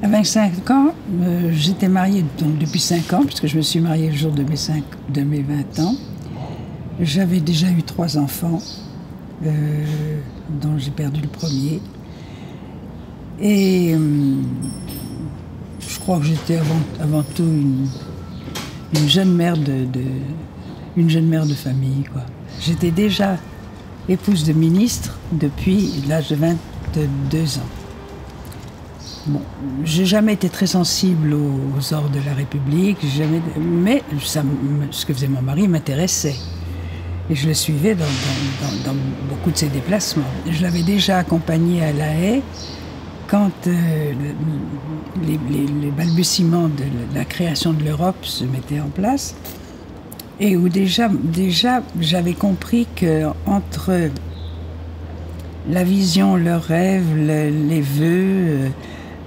À 25 ans, j'étais mariée donc, depuis 5 ans, puisque je me suis mariée le jour de mes 20 ans. J'avais déjà eu 3 enfants, dont j'ai perdu le premier. Et je crois que j'étais avant tout une jeune mère une jeune mère de famille, quoi. J'étais déjà épouse de ministre depuis l'âge de 22 ans. Bon, j'ai jamais été très sensible aux ordres de la République, mais ce que faisait mon mari m'intéressait. Et je le suivais dans beaucoup de ses déplacements. Je l'avais déjà accompagné à La Haye quand les balbutiements de la création de l'Europe se mettaient en place. Et où déjà j'avais compris qu'entre la vision, le rêve, les vœux,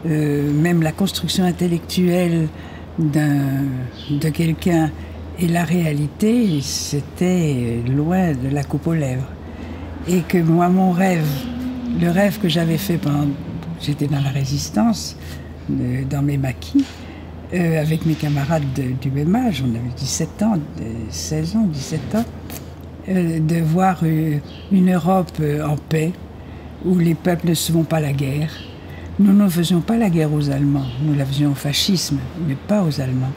même la construction intellectuelle de quelqu'un et la réalité, c'était loin de la coupe aux lèvres. Et que moi, le rêve que j'avais fait pendant... J'étais dans la résistance, dans mes maquis, avec mes camarades du même âge, on avait 17 ans, 16 ans, 17 ans, de voir une Europe en paix, où les peuples ne se font pas la guerre. Nous ne faisions pas la guerre aux Allemands, nous la faisions au fascisme, mais pas aux Allemands.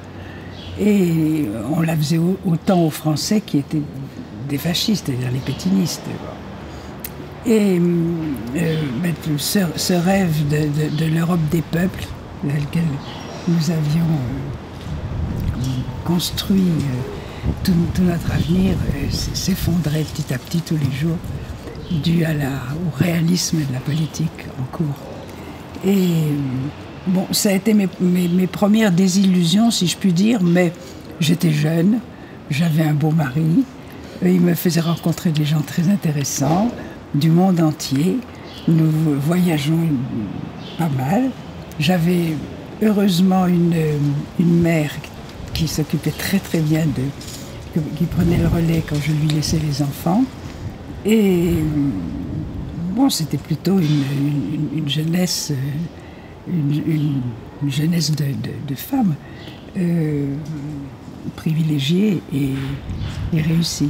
Et on la faisait autant aux Français qui étaient des fascistes, c'est-à-dire les pétinistes. Et ce rêve de l'Europe des peuples, dans lequel nous avions construit tout notre avenir, s'effondrait petit à petit tous les jours, dû au réalisme de la politique en cours. Et bon, ça a été mes premières désillusions, si je puis dire, mais j'étais jeune, j'avais un beau mari, il me faisait rencontrer des gens très intéressants, du monde entier. Nous voyageons pas mal. J'avais heureusement une mère qui s'occupait très très bien qui prenait le relais quand je lui laissais les enfants. Et bon, c'était plutôt une jeunesse, une jeunesse de femme privilégiée et réussie.